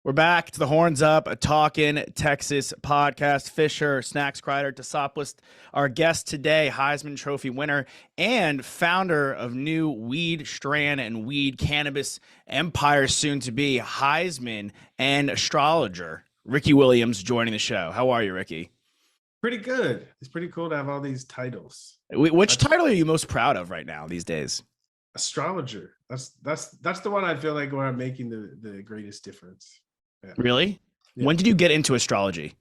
We're back to the Horns Up, a Talkin' Texas podcast. Fisher, Snacks Crider, Tosopoulos, our guest today, Heisman Trophy winner and founder of new weed strand and weed cannabis empire, soon to be Heisman and astrologer Ricky Williams joining the show. How are you, Ricky? Pretty good. It's pretty cool to have all these titles. Which title are you most proud of right now these days? Astrologer. That's the one I feel like where I'm making the greatest difference. Yeah. Really? Yeah. When did you get into astrology?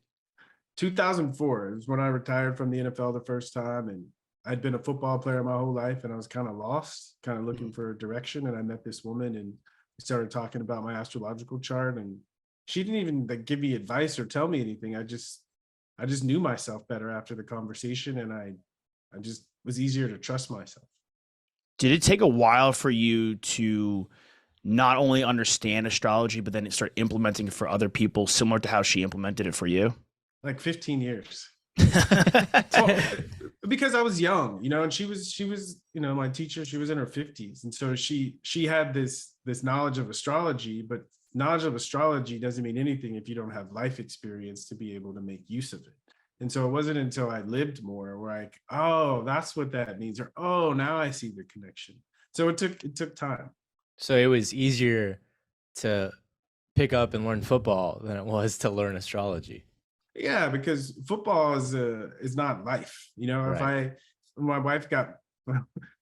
2004. It was when I retired from the NFL the first time, and I'd been a football player my whole life, and I was kind of lost, kind of looking for a direction. And I met this woman, and we started talking about my astrological chart, and she didn't even give me advice or tell me anything. I just knew myself better after the conversation, and I just was easier to trust myself. Did it take a while for you to not only understand astrology, but then start implementing it for other people, similar to how she implemented it for you? Like 15 years. Because I was young, and she was, my teacher, she was in her 50s. And so she had this knowledge of astrology, but knowledge of astrology doesn't mean anything if you don't have life experience to be able to make use of it. And so it wasn't until I lived more where like, oh, that's what that means. Or, oh, now I see the connection. So it took time. So it was easier to pick up and learn football than it was to learn astrology. Yeah, because football is not life. Right. If my wife got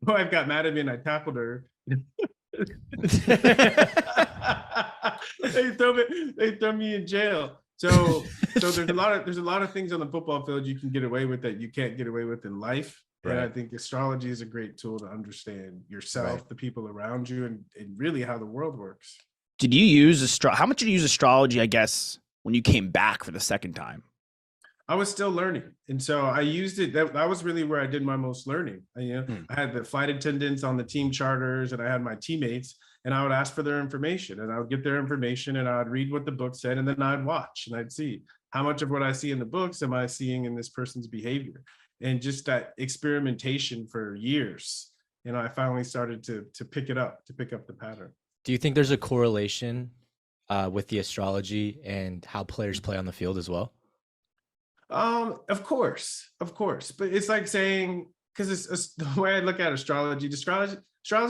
mad at me and I tackled her, they throw me in jail. So there's a lot of things on the football field you can get away with that you can't get away with in life. Right. And I think astrology is a great tool to understand yourself, right, the people around you, and really how the world works. Did you use how much did you use astrology, I guess, when you came back for the second time? I was still learning. And so I used it. That was really where I did my most learning. I had the flight attendants on the team charters, and I had my teammates, and I would ask for their information, and I would get their information, and I would read what the book said, and then I'd watch and I'd see how much of what I see in the books am I seeing in this person's behavior. And just that experimentation for years, I finally started to pick up the pattern. Do you think there's a correlation with the astrology and how players play on the field as well? Of course, but it's like saying, because it's the way I look at astrology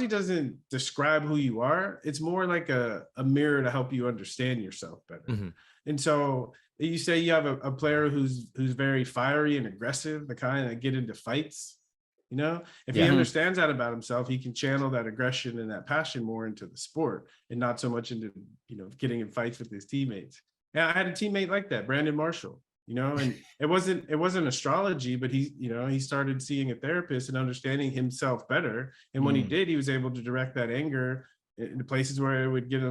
doesn't describe who you are. It's more like a mirror to help you understand yourself better. Mm-hmm. And so you say you have a player who's very fiery and aggressive, the kind that get into fights. If he understands that about himself, he can channel that aggression and that passion more into the sport and not so much into, getting in fights with his teammates. And I had a teammate like that, Brandon Marshall, and it wasn't astrology, but he started seeing a therapist and understanding himself better. And when he did, he was able to direct that anger into places where it would get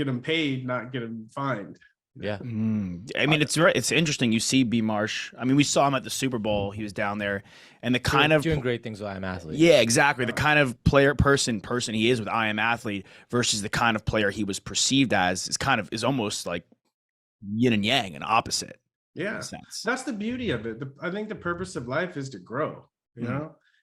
him paid, not get him fined. Yeah. I mean, it's interesting. You see B Marsh. I mean, we saw him at the Super Bowl. He was down there, and the kind of doing great things with I Am Athlete. Yeah, exactly. The kind of person he is with I Am Athlete versus the kind of player he was perceived as is almost like yin and yang, an opposite. Yeah, that's the beauty of it. I think the purpose of life is to grow,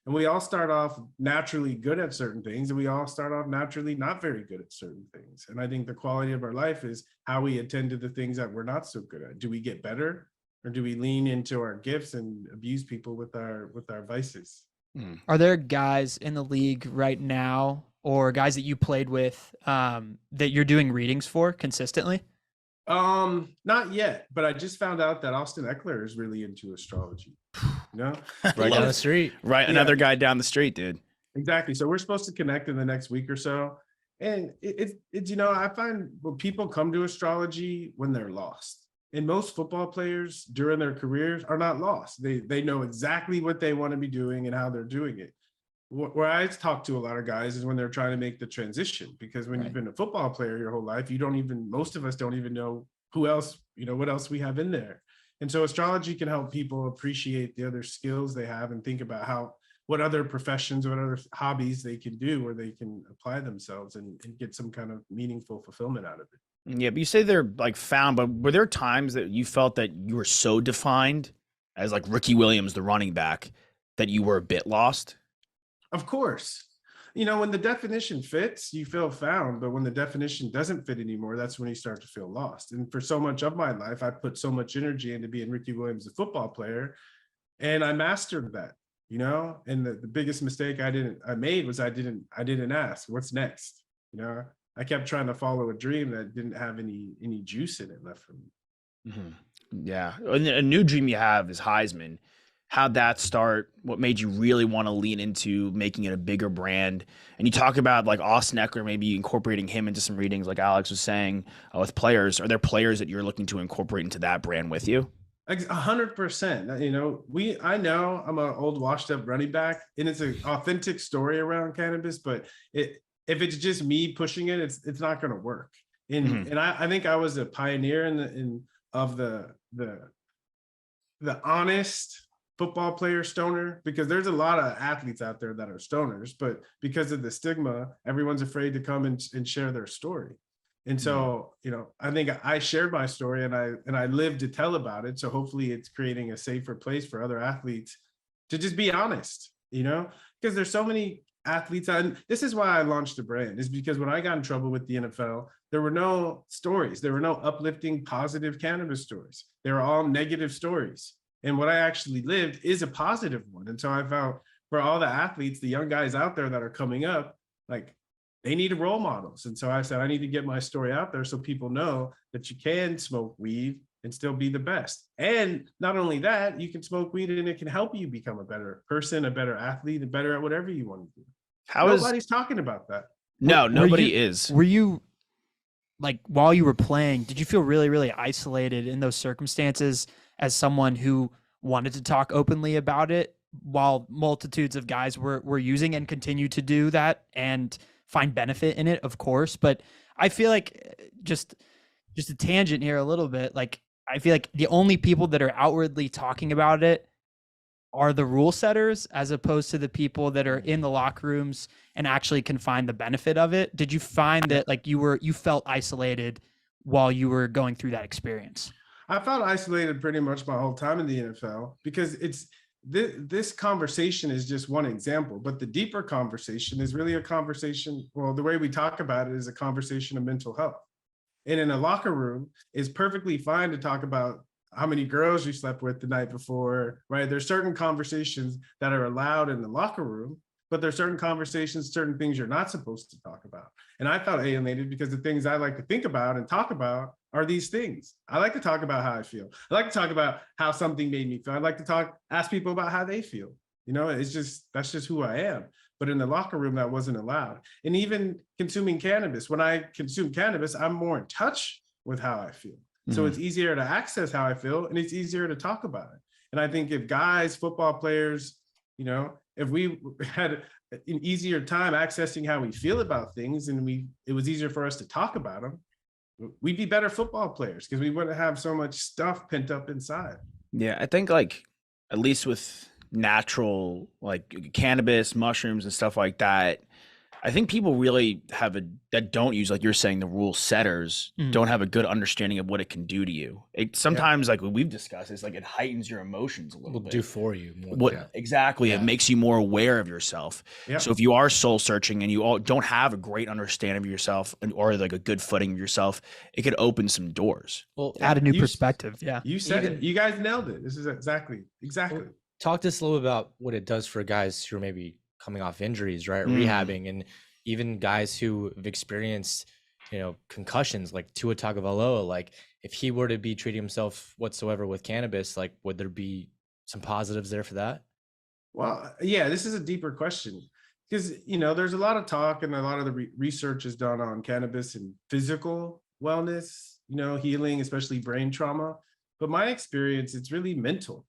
and we all start off naturally good at certain things, and we all start off naturally not very good at certain things. And I think the quality of our life is how we attend to the things that we're not so good at. Do we get better, or do we lean into our gifts and abuse people with our vices? Are there guys in the league right now, or guys that you played with, that you're doing readings for consistently? Not yet, but I just found out that Austin Eckler is really into astrology. Right down the street. Right, yeah. Another guy down the street, dude. Exactly. So we're supposed to connect in the next week or so. And it's I find when people come to astrology when they're lost. And most football players during their careers are not lost. They know exactly what they want to be doing and how they're doing it. Where I talk to a lot of guys is when they're trying to make the transition, because when you've been a football player your whole life, most of us don't even know who else, what else we have in there. And so astrology can help people appreciate the other skills they have and think about what other professions, what other hobbies they can do where they can apply themselves and get some kind of meaningful fulfillment out of it. Yeah, but you say they're like found, but were there times that you felt that you were so defined as like Ricky Williams, the running back, that you were a bit lost? Of course. When the definition fits, you feel found, but when the definition doesn't fit anymore, that's when you start to feel lost. And for so much of my life, I put so much energy into being Ricky Williams, the football player, and I mastered that, and the biggest mistake I made was I didn't ask what's next. I kept trying to follow a dream that didn't have any juice in it left for me. Yeah. A new dream you have is Heisman. How'd that start? What made you really want to lean into making it a bigger brand? And you talk about like Austin Eckler, maybe incorporating him into some readings, like Alex was saying, with players. Are there players that you're looking to incorporate into that brand with you? 100%. I know I'm an old washed up running back, and it's an authentic story around cannabis, but if it's just me pushing it, it's not going to work. And I think I was a pioneer of the honest football player stoner, because there's a lot of athletes out there that are stoners, but because of the stigma, everyone's afraid to come and share their story. And so, I think I shared my story and I live to tell about it. So hopefully it's creating a safer place for other athletes to just be honest, because there's so many athletes. And this is why I launched the brand, is because when I got in trouble with the NFL, there were no stories. There were no uplifting, positive cannabis stories. They were all negative stories. And what I actually lived is a positive one. And so I found for all the athletes, the young guys out there that are coming up, like, they need role models. And so I said, I need to get my story out there so people know that you can smoke weed and still be the best. And not only that, you can smoke weed and it can help you become a better person, a better athlete, and better at whatever you want to do. Nobody's talking about that. No, nobody is. Were you, like, while you were playing, did you feel really, really isolated in those circumstances as someone who wanted to talk openly about it, while multitudes of guys were using and continue to do that and find benefit in it, of course? But I feel like, just a tangent here a little bit, like, I feel like the only people that are outwardly talking about it are the rule setters, as opposed to the people that are in the locker rooms and actually can find the benefit of it. Did you find that, like, you felt isolated while you were going through that experience? I felt isolated pretty much my whole time in the NFL, because this conversation is just one example, but the deeper conversation is really a conversation. Well, the way we talk about it is a conversation of mental health. And in a locker room, it's perfectly fine to talk about how many girls you slept with the night before, right? There's certain conversations that are allowed in the locker room, but there's certain conversations, certain things you're not supposed to talk about. And I felt alienated because the things I like to think about and talk about are these things. I like to talk about how I feel. I like to talk about how something made me feel. I like to ask people about how they feel. That's just who I am. But in the locker room, that wasn't allowed. And even consuming cannabis, when I consume cannabis, I'm more in touch with how I feel. So it's easier to access how I feel, and it's easier to talk about it. And I think if guys, football players, if we had an easier time accessing how we feel about things, and it was easier for us to talk about them, we'd be better football players, because we wouldn't have so much stuff pent up inside. Yeah, I think, like, at least with natural, like, cannabis, mushrooms and stuff like that, I think people really that don't use, like you're saying, the rule setters don't have a good understanding of what it can do to you. It sometimes, like what we've discussed, is like it heightens your emotions a little bit. Do for you more. Exactly. It makes you more aware of yourself. Yeah. So if you are soul searching and you don't have a great understanding of yourself, or like a good footing of yourself, it could open some doors. Well, add a new perspective. Yeah. You said it. You guys nailed it. This is exactly. Well, talk to us a little about what it does for guys who are maybe coming off injuries, right? Rehabbing, and even guys who have experienced, concussions, like Tua Tagovailoa. Like, if he were to be treating himself whatsoever with cannabis, like, would there be some positives there for that? Well, yeah, this is a deeper question, because, there's a lot of talk and a lot of the research is done on cannabis and physical wellness, healing, especially brain trauma. But my experience, it's really mental,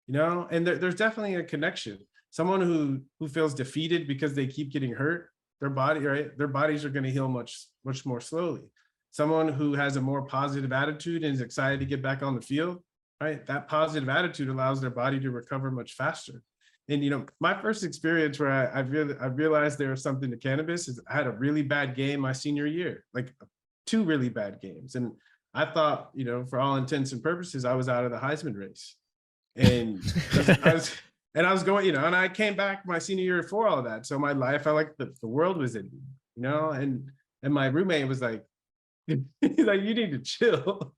and there's definitely a connection. Someone who feels defeated because they keep getting hurt, their bodies are going to heal much, much more slowly. Someone who has a more positive attitude and is excited to get back on the field, right? That positive attitude allows their body to recover much faster. And, my first experience where I realized there was something to cannabis is I had a really bad game my senior year, like 2 really bad games. And I thought, for all intents and purposes, I was out of the Heisman race. And And I was going, and I came back my senior year for all of that. So my life, I like the world was ending, and my roommate was like, he's like, you need to chill.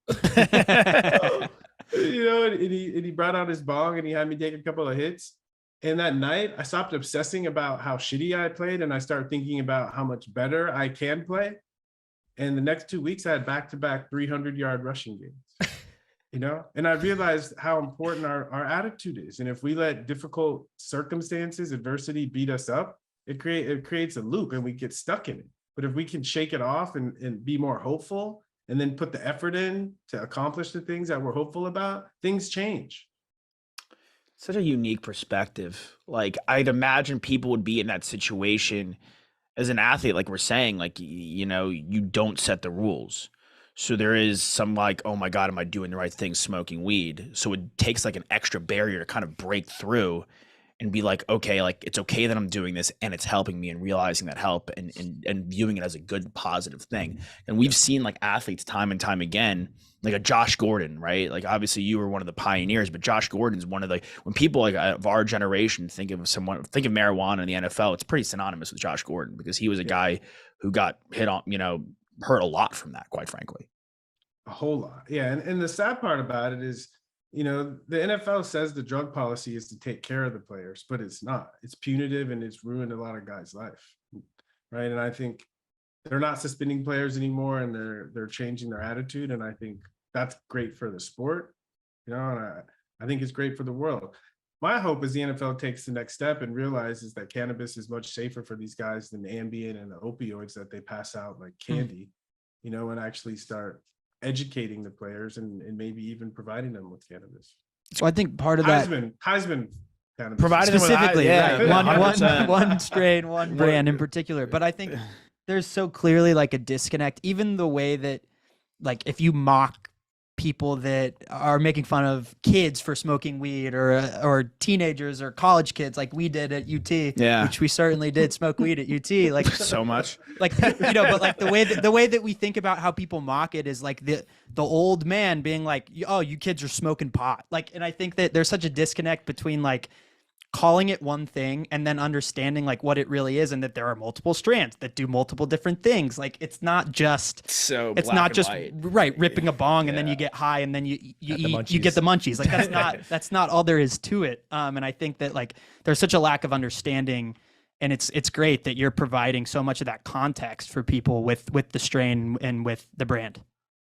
And he brought out his bong and he had me take a couple of hits. And that night I stopped obsessing about how shitty I played and I started thinking about how much better I can play. And the next 2 weeks I had back-to-back 300-yard rushing games. And I realized how important our attitude is. And if we let difficult circumstances, adversity beat us up, it creates a loop and we get stuck in it. But if we can shake it off and be more hopeful and then put the effort in to accomplish the things that we're hopeful about, things change. Such a unique perspective. Like, I'd imagine people would be in that situation as an athlete, like we're saying, like, you don't set the rules. So there is some like, oh my God, am I doing the right thing smoking weed? So it takes like an extra barrier to kind of break through and be like, okay, like it's okay that I'm doing this and it's helping me, and realizing that help and viewing it as a good, positive thing. And we've seen like athletes time and time again, like a Josh Gordon, right? Like obviously you were one of the pioneers, but Josh Gordon's one of the, when people like of our generation think of marijuana in the NFL, it's pretty synonymous with Josh Gordon because he was a guy who got hit on, hurt a lot from that, quite frankly. A whole lot. Yeah. And the sad part about it is, the NFL says the drug policy is to take care of the players, but it's not. It's punitive and it's ruined a lot of guys' life. Right. And I think they're not suspending players anymore and they're changing their attitude. And I think that's great for the sport, and I think it's great for the world. My hope is the NFL takes the next step and realizes that cannabis is much safer for these guys than the Ambien and the opioids that they pass out like candy, and actually start educating the players and maybe even providing them with cannabis. So I think part of that Heisman cannabis. Provided specifically, right? One strain, one brand in particular. But I think there's so clearly like a disconnect, even the way that, like, if you mock people that are making fun of kids for smoking weed or teenagers or college kids like we did at UT, which we certainly did smoke weed at UT, like so much, like, but like the way that we think about how people mock it is like the old man being like, oh, you kids are smoking pot. Like, and I think that there's such a disconnect between like calling it one thing and then understanding like what it really is, and that there are multiple strands that do multiple different things. Like it's not just right ripping a bong and then you get high and then you get the munchies. Like that's not all there is to it. And I think that like there's such a lack of understanding, and it's great that you're providing so much of that context for people with the strain and with the brand.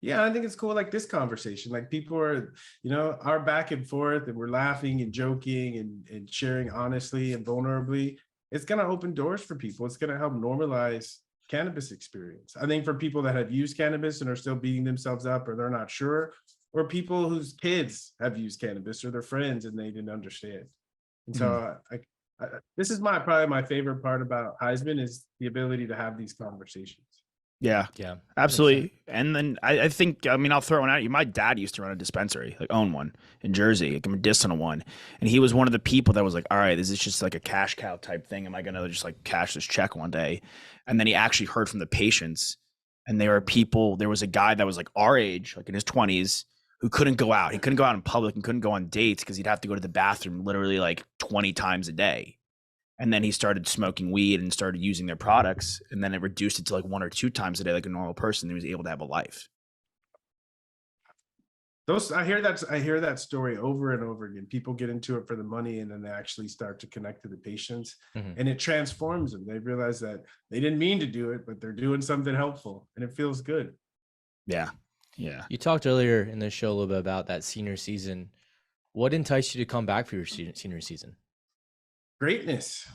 Yeah, I think it's cool, like this conversation, like people are, are back and forth and we're laughing and joking and sharing honestly and vulnerably. It's going to open doors for people. It's going to help normalize cannabis experience. I think for people that have used cannabis and are still beating themselves up or they're not sure, or people whose kids have used cannabis or their friends and they didn't understand. And so this is probably my favorite part about Heisman is the ability to have these conversations. Yeah, absolutely. 100%. And then I think, I'll throw one at you. My dad used to run a dispensary, like own one in Jersey, like a medicinal one. And he was one of the people that was like, all right, this is just like a cash cow type thing. Am I going to just like cash this check one day? And then he actually heard from the patients, and there was a guy that was like our age, like in his 20s, who couldn't go out. He couldn't go out in public and couldn't go on dates because he'd have to go to the bathroom literally like 20 times a day. And then he started smoking weed and started using their products. And then it reduced it to like 1 or 2 times a day, like a normal person. He was able to have a life. I hear that story over and over again. People get into it for the money and then they actually start to connect to the patients and it transforms them. They realize that they didn't mean to do it, but they're doing something helpful and it feels good. Yeah. Yeah. You talked earlier in the show a little bit about that senior season. What enticed you to come back for your senior season? Greatness.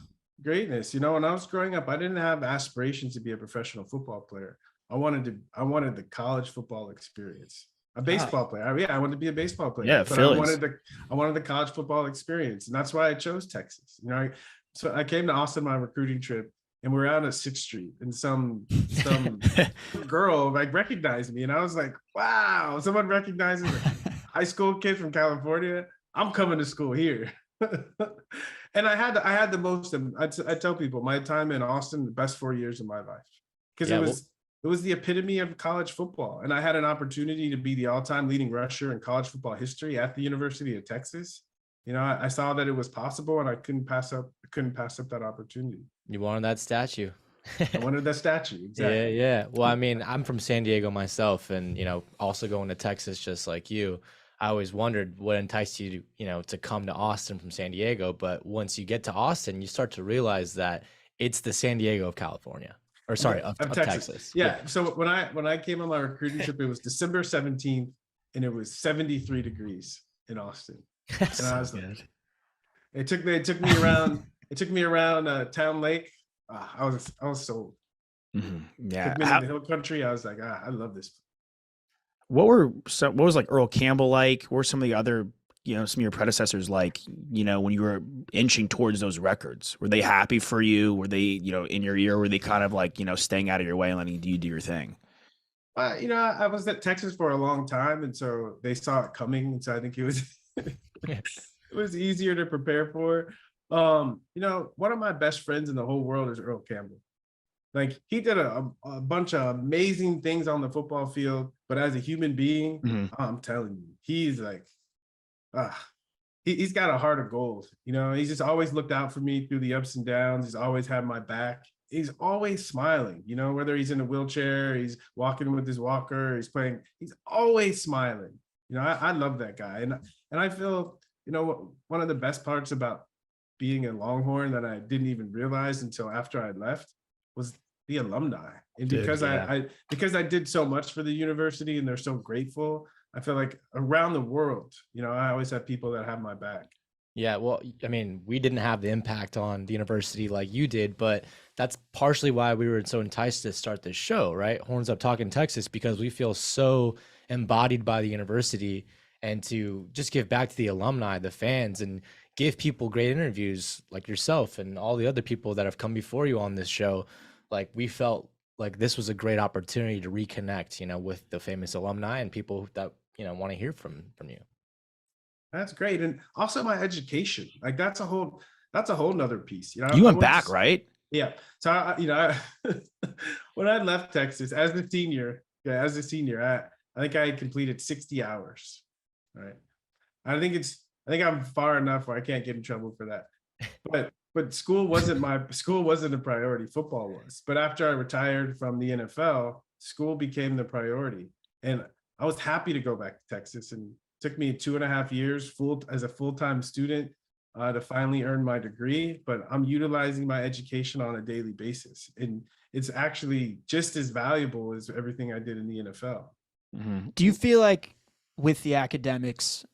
When I was growing up, I didn't have aspirations to be a professional football player. I wanted the college football experience. A baseball player. I wanted to be a baseball player. Yeah, but I wanted the college football experience. And that's why I chose Texas. So I came to Austin on my recruiting trip, and we were out at 6th Street, and some girl like recognized me. And I was like, wow, someone recognizes a high school kid from California. I'm coming to school here. And I had the most, I tell people my time in Austin, the best 4 years of my life, because it was the epitome of college football. And I had an opportunity to be the all-time leading rusher in college football history at the University of Texas. I saw that it was possible, and I couldn't pass up that opportunity. You wanted that statue. I wanted that statue. Exactly. Yeah. Well, I mean, I'm from San Diego myself, and also going to Texas just like you. I always wondered what enticed you to come to Austin from San Diego. But once you get to Austin, you start to realize that it's the San Diego of California, or sorry, of Texas. Yeah. So when I came on my recruiting trip, it was December 17th, and it was 73 degrees in Austin. And I was like, it took me around. It took me around Town Lake. I was sold. Mm-hmm. Yeah. Took me to the hill country. I was like, I love this. What was like Earl Campbell like? What were some of the other, some of your predecessors like, when you were inching towards those records? Were they happy for you? Were they, in your ear? Were they kind of like, staying out of your way and letting you do your thing? I was at Texas for a long time, and so they saw it coming, and so I think it was it was easier to prepare for. One of my best friends in the whole world is Earl Campbell. Like, he did a bunch of amazing things on the football field, but as a human being, I'm telling you, he's like, he's got a heart of gold. He's just always looked out for me through the ups and downs. He's always had my back. He's always smiling, whether he's in a wheelchair, he's walking with his walker, he's playing, he's always smiling. I love that guy. And I feel, one of the best parts about being a Longhorn that I didn't even realize until after I left was the alumni. And because I did so much for the university and they're so grateful, I feel like around the world, I always have people that have my back. Yeah, well, I mean, we didn't have the impact on the university like you did, but that's partially why we were so enticed to start this show, right? Horns Up Talking Texas, because we feel so embodied by the university, and to just give back to the alumni, the fans, and give people great interviews like yourself and all the other people that have come before you on this show. Like, we felt like this was a great opportunity to reconnect, with the famous alumni and people that, want to hear from you. That's great. And also my education, like that's a whole nother piece. You went back, right? Yeah. So when I left Texas as a senior, I think I had completed 60 hours. Right. I think I'm far enough where I can't get in trouble for that. But school wasn't a priority. Football was. But after I retired from the NFL, school became the priority. And I was happy to go back to Texas, and it took me 2.5 years as a full-time student to finally earn my degree. But I'm utilizing my education on a daily basis, and it's actually just as valuable as everything I did in the NFL. Mm-hmm. Do you feel like with the academics,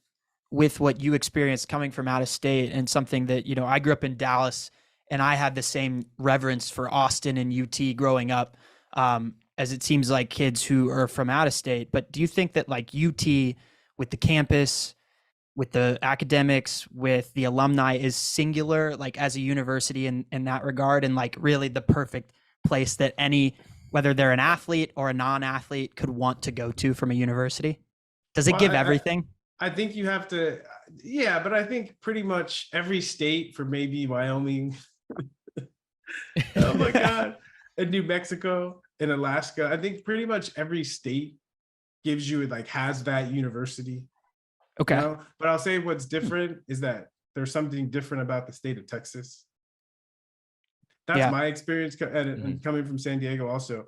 with what you experienced coming from out of state, and something that, I grew up in Dallas and I had the same reverence for Austin and UT growing up, as it seems like kids who are from out of state, but do you think that like UT with the campus, with the academics, with the alumni is singular, like as a university in that regard, and like really the perfect place that whether they're an athlete or a non-athlete, could want to go to from a university? Does it give everything? I think you have to, yeah, but I think pretty much every state, for maybe Wyoming, oh my God, and New Mexico and Alaska, I think pretty much every state gives you, like, has that university. Okay. But I'll say what's different is that there's something different about the state of Texas. That's my experience, and coming from San Diego also.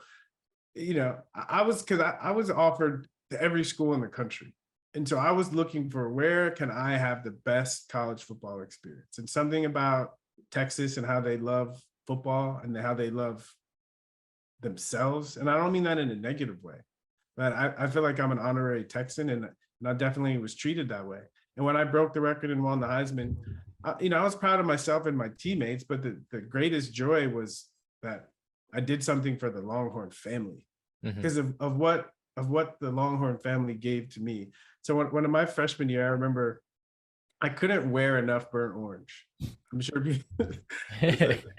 I was offered to every school in the country. And so I was looking for, where can I have the best college football experience? And something about Texas and how they love football and how they love themselves. And I don't mean that in a negative way, but I feel like I'm an honorary Texan, and I definitely was treated that way. And when I broke the record and won the Heisman, I was proud of myself and my teammates, but the greatest joy was that I did something for the Longhorn family, because of what the Longhorn family gave to me. So when in my freshman year, I remember I couldn't wear enough burnt orange. I'm sure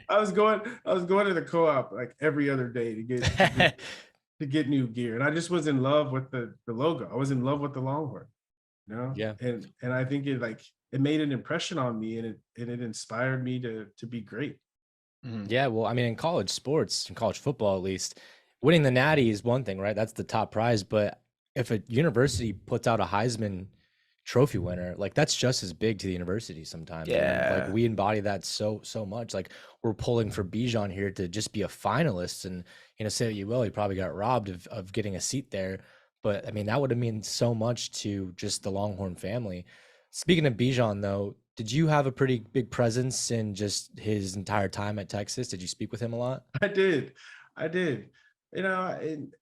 I was going to the co-op like every other day to get new gear. And I just was in love with the logo. I was in love with the Longhorn, Yeah. And I think it made an impression on me, and it inspired me to be great. Yeah. Well, I mean, in college sports, in college football, at least, winning the Natty is one thing, right? That's the top prize. But if a university puts out a Heisman trophy winner, like that's just as big to the university sometimes. And like Yeah. we embody that so much. Like we're pulling for Bijan here to just be a finalist, and say what you will, he probably got robbed of getting a seat there. But I mean, that would have meant so much to just the Longhorn family. Speaking of Bijan, though, did you have a pretty big presence in just his entire time at Texas? Did you speak with him a lot? I did. I did. And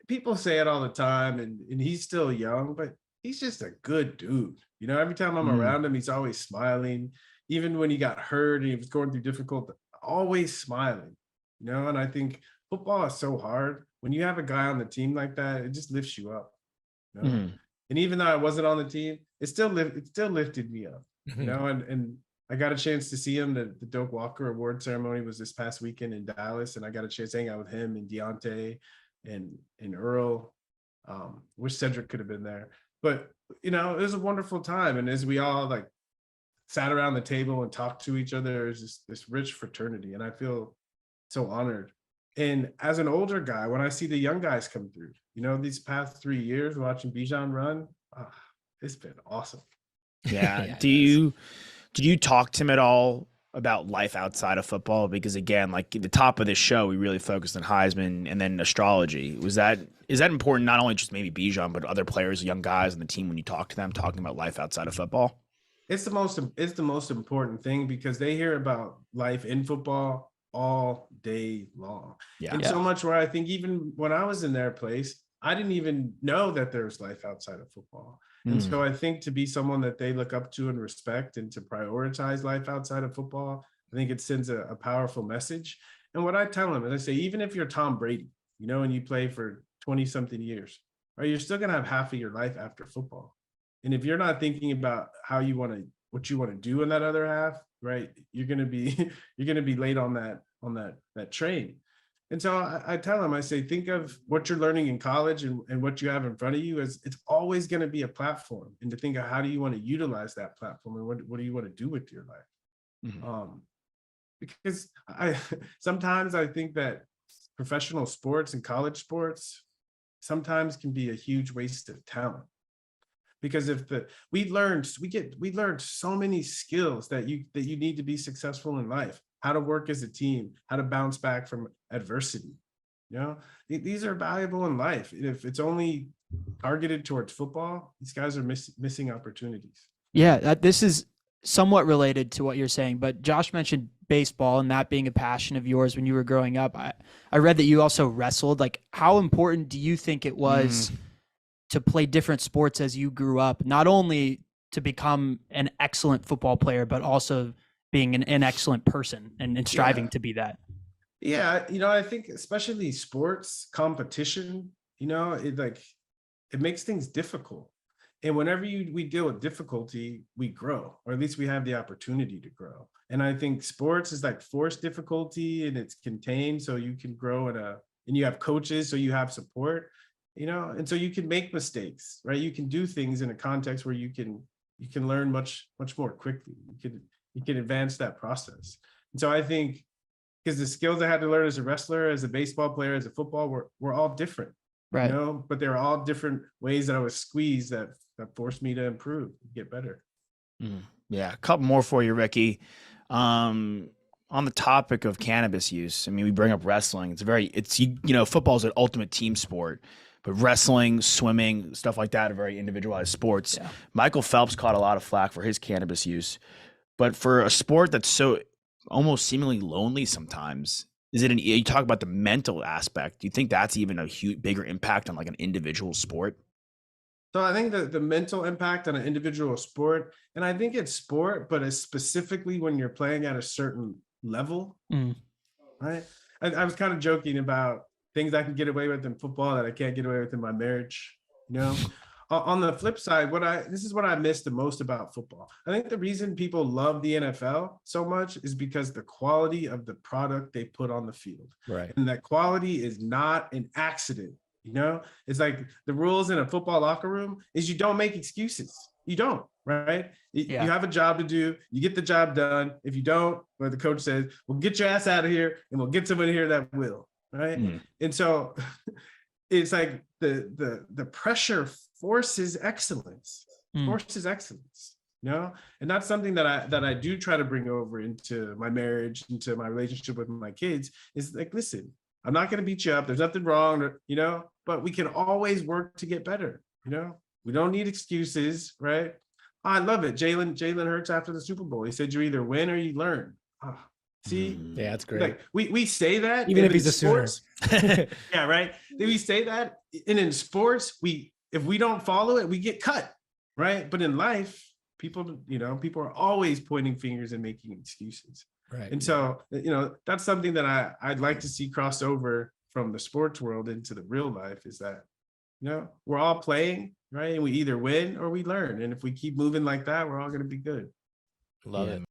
people say it all the time, and he's still young, but he's just a good dude. Every time I'm around him, he's always smiling. Even when he got hurt and he was going through difficult, always smiling. And I think football is so hard. When you have a guy on the team like that, it just lifts you up. And even though I wasn't on the team, it still lifted me up. And I got a chance to see him. The Doak Walker Award ceremony was this past weekend in Dallas, and I got a chance to hang out with him and Deontay and Earl. Wish Cedric could have been there, but it was a wonderful time. And as we all like sat around the table and talked to each other, there's just this rich fraternity, and I feel so honored. And as an older guy, when I see the young guys come through, these past 3 years watching Bijan run, it's been awesome. Yeah. Did you talk to him at all about life outside of football? Because again, like at the top of this show, we really focused on Heisman and then astrology. Is that important? Not only just maybe Bijan, but other players, young guys on the team, when you talk to them, talking about life outside of football? It's the most important thing, because they hear about life in football all day long. Yeah. And so much where I think even when I was in their place, I didn't even know that there's life outside of football. And so I think to be someone that they look up to and respect, and to prioritize life outside of football, I think it sends a powerful message. And what I tell them is, I say, even if you're Tom Brady, and you play for 20 something years, right, you're still going to have half of your life after football. And if you're not thinking about what you want to do in that other half, right, you're going to be late on that train. And so I tell them, I say, think of what you're learning in college and what you have in front of you, as it's always going to be a platform, and to think of how do you want to utilize that platform, and what do you want to do with your life? Because sometimes I think that professional sports and college sports sometimes can be a huge waste of talent. Because we learned so many skills that you need to be successful in life. How to work as a team, how to bounce back from adversity. These are valuable in life. If it's only targeted towards football, these guys are missing opportunities. Yeah, this is somewhat related to what you're saying, but Josh mentioned baseball and that being a passion of yours when you were growing up. I read that you also wrestled. Like, how important do you think it was to play different sports as you grew up, not only to become an excellent football player, but also being an excellent person and striving to be that? Yeah, I think especially sports competition, it makes things difficult. And whenever we deal with difficulty, we grow, or at least we have the opportunity to grow. And I think sports is like forced difficulty, and it's contained, so you can grow and you have coaches, so you have support, and so you can make mistakes, right? You can do things in a context where you can learn much more quickly. You can advance that process. And so I think, because the skills I had to learn as a wrestler, as a baseball player, as a football, were all different, right? But they're all different ways that I was squeezed that forced me to improve, get better. Yeah, a couple more for you, Ricky. On the topic of cannabis use, I mean, we bring up wrestling. Football is an ultimate team sport, but wrestling, swimming, stuff like that are very individualized sports. Yeah. Michael Phelps caught a lot of flack for his cannabis use, but for a sport that's so almost seemingly lonely sometimes, you talk about the mental aspect. Do you think that's even a bigger impact on like an individual sport? So I think the mental impact on an individual sport, and I think it's sport, but it's specifically when you're playing at a certain level, right? I was kind of joking about things I can get away with in football that I can't get away with in my marriage, On the flip side, this is what I miss the most about football. I think the reason people love the NFL so much is because the quality of the product they put on the field. Right. And that quality is not an accident. It's like the rules in a football locker room is you don't make excuses. You don't, right? You have a job to do. You get the job done. If you don't, well, the coach says, "Well, get your ass out of here, and we'll get somebody here that will." Right. And so it's like the pressure forces excellence. Sports is excellence, you know? And that's something that I do try to bring over into my marriage, into my relationship with my kids, is like, listen, I'm not going to beat you up. There's nothing wrong, you know, but we can always work to get better. You know, we don't need excuses, right? I love it. Jalen Hurts after the Super Bowl, he said, you either win or you learn. See, yeah, that's great. Like we say that even if he's a sports, Sooner. yeah, right. We say that, and in sports, if we don't follow it, we get cut, right? But in life, people are always pointing fingers and making excuses. Right. And so, you know, that's something that I'd like to see cross over from the sports world into the real life, is that, you know, we're all playing, right? And we either win or we learn. And if we keep moving like that, we're all going to be good. Love it.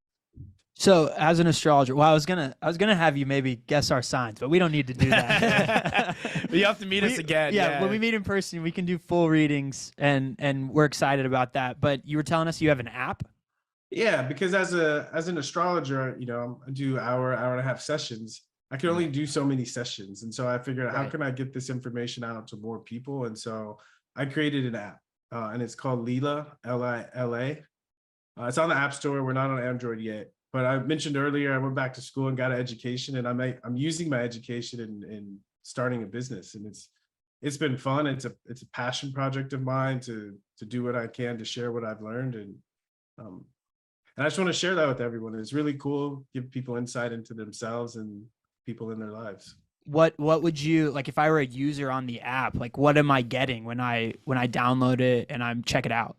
So as an astrologer, well, I was gonna have you maybe guess our signs, but we don't need to do that. You have to meet us again. Yeah, when we meet in person, we can do full readings, and we're excited about that. But you were telling us you have an app? Yeah, because as an astrologer, you know, I do hour and a half sessions. I can only do so many sessions. And so I figured, how can I get this information out to more people? And so I created an app, and it's called Lila, L-I-L-A. It's on the App Store. We're not on Android yet. But I mentioned earlier, I went back to school and got an education, and I'm using my education in starting a business. And it's been fun. It's a passion project of mine to do what I can to share what I've learned. And I just want to share that with everyone. It's really cool, give people insight into themselves and people in their lives. What would you like if I were a user on the app? Like, what am I getting when I download it and I'm check it out?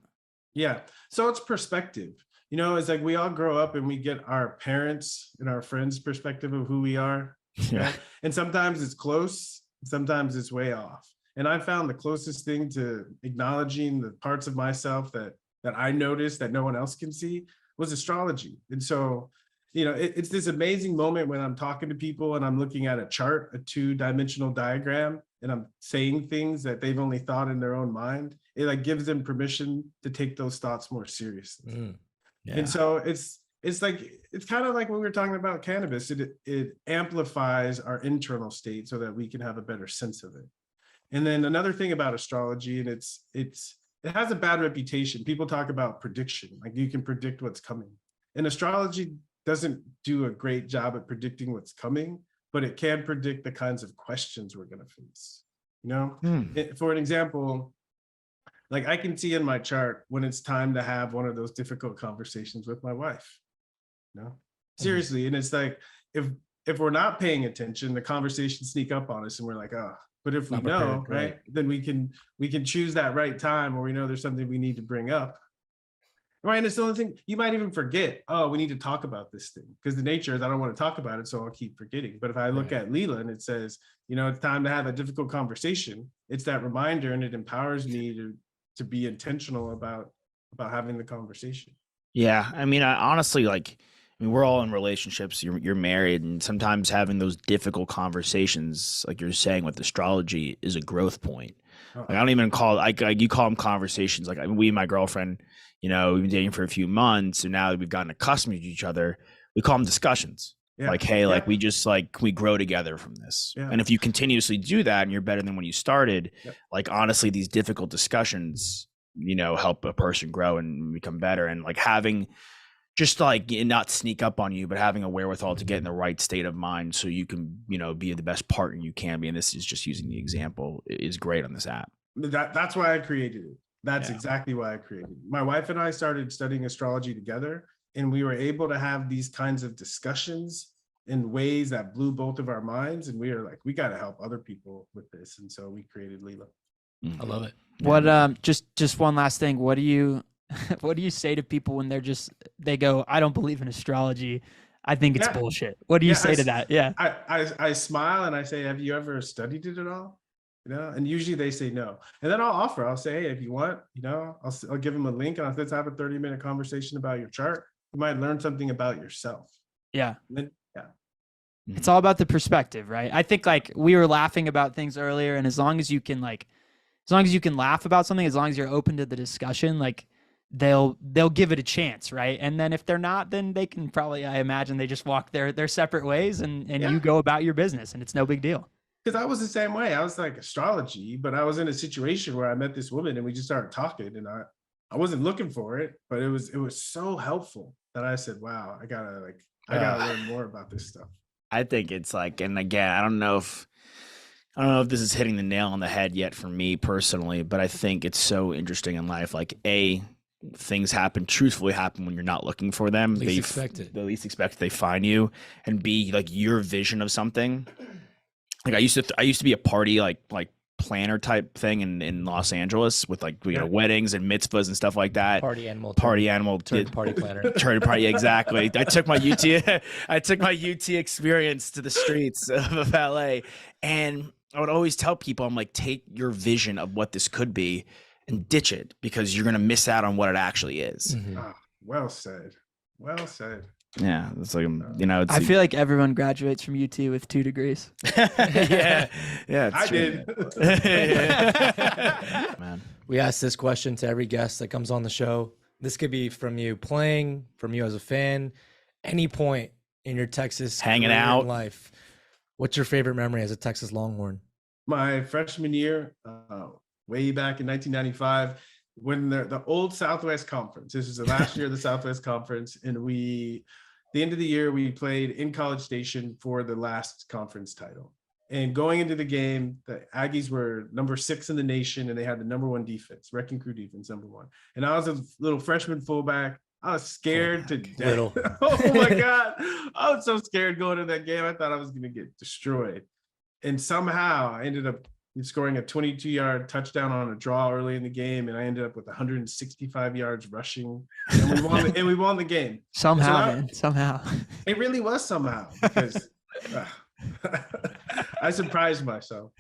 Yeah, so it's perspective. You know, it's like we all grow up and we get our parents and our friends' perspective of who we are. Yeah. Right? And sometimes it's close, sometimes it's way off. And I found the closest thing to acknowledging the parts of myself that I noticed that no one else can see was astrology. And so, you know, it's this amazing moment when I'm talking to people and I'm looking at a chart, a 2-dimensional diagram, and I'm saying things that they've only thought in their own mind. It like gives them permission to take those thoughts more seriously. Yeah. And so it's kind of like when we were talking about cannabis, it amplifies our internal state so that we can have a better sense of it. And then another thing about astrology, and it has a bad reputation. People talk about prediction, like you can predict what's coming. And astrology doesn't do a great job at predicting what's coming, but it can predict the kinds of questions we're going to face. You know, for an example, like I can see in my chart when it's time to have one of those difficult conversations with my wife. You know, seriously. And it's like, if we're not paying attention, the conversations sneak up on us and we're like, oh, but if we know, right, then we can choose that right time where we know there's something we need to bring up. Right. And it's the only thing you might even forget. Oh, we need to talk about this thing, because the nature is I don't want to talk about it, so I'll keep forgetting. But if I look at Lila and it says, you know, it's time to have a difficult conversation, it's that reminder, and it empowers me to be intentional about having the conversation. Yeah, I mean, I honestly, like, I mean, we're all in relationships. You're married, and sometimes having those difficult conversations, like you're saying with astrology, is a growth point. Like, I don't even call like you call them conversations. Like, I mean, we and my girlfriend, you know, we've been dating for a few months, and now that we've gotten accustomed to each other, we call them discussions. Yeah. Like, hey, like we just like we grow together from this. Yeah. And if you continuously do that, and you're better than when you started, like honestly, these difficult discussions, you know, help a person grow and become better. And like having just like not sneak up on you, but having a wherewithal to get in the right state of mind so you can, you know, be the best partner you can be. And this is just using the example is great on this app. That's why I created it. That's exactly why I created it. My wife and I started studying astrology together, and we were able to have these kinds of discussions in ways that blew both of our minds. And we were like, we got to help other people with this. And so we created Lila. I love it. What, just one last thing. What do you say to people when they go, I don't believe in astrology, I think it's bullshit? What do you say to that? Yeah. I smile and I say, have you ever studied it at all? You know, and usually they say no. And then I'll say, hey, if you want, you know, I'll give them a link and let's have a 30-minute conversation about your chart. You might learn something about yourself. Yeah. And then, it's all about the perspective, right? I think like we were laughing about things earlier, and as long as you can laugh about something, as long as you're open to the discussion, like they'll give it a chance, right? And then if they're not, then they can probably, I imagine, they just walk their separate ways, and you go about your business, and it's no big deal. Because I was the same way. I was like astrology, but I was in a situation where I met this woman and we just started talking, and I wasn't looking for it, but it was so helpful that I said, wow, I gotta learn more about this stuff. I think it's like, and again, I don't know if this is hitting the nail on the head yet for me personally, but I think it's so interesting in life. Like, things truthfully happen when you're not looking for them. Least expected. The least expected, they find you. And B, like, your vision of something. Like, I used to be a party like planner type thing in Los Angeles with like, you know, weddings and mitzvahs and stuff like that. Party animal Turned party planner. Turned party, exactly. I took my UT experience to the streets of LA, and I would always tell people, I'm like, take your vision of what this could be and ditch it, because you're gonna miss out on what it actually is. Mhm. Ah, well said. Well said. Yeah, it's like, you know, I feel like everyone graduates from UT with 2 degrees. yeah, it's I true. did. Man. We ask this question to every guest that comes on the show. This could be from you playing, from you as a fan, any point in your Texas Hanging career out. and life. What's your favorite memory as a Texas Longhorn? My freshman year, way back in 1995, when the old Southwest Conference. This was the last year of the Southwest Conference, and the end of the year, we played in College Station for the last conference title. And going into the game, the Aggies were number 6 in the nation, and they had the number 1 defense, wrecking crew defense, number 1. And I was a little freshman fullback. I was scared to death. Little. Oh my God. I was so scared going to that game. I thought I was going to get destroyed. And somehow I ended up scoring a 22-yard touchdown on a draw early in the game, and I ended up with 165 yards rushing, and we won the game. Somehow, So man. Somehow. It really was somehow, because I surprised myself.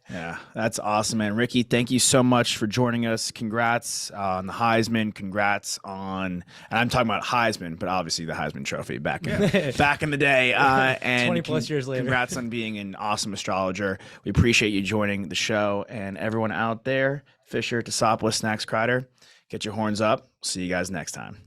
Yeah, that's awesome, man. Ricky, thank you so much for joining us. Congrats on the Heisman. Congrats on, and I'm talking about Heisman, but obviously the Heisman Trophy back in the day. And 20 plus years later. Congrats on being an awesome astrologer. We appreciate you joining the show, and everyone out there, Fisher, Tosopoulos, Snacks, Kreider, get your horns up. See you guys next time.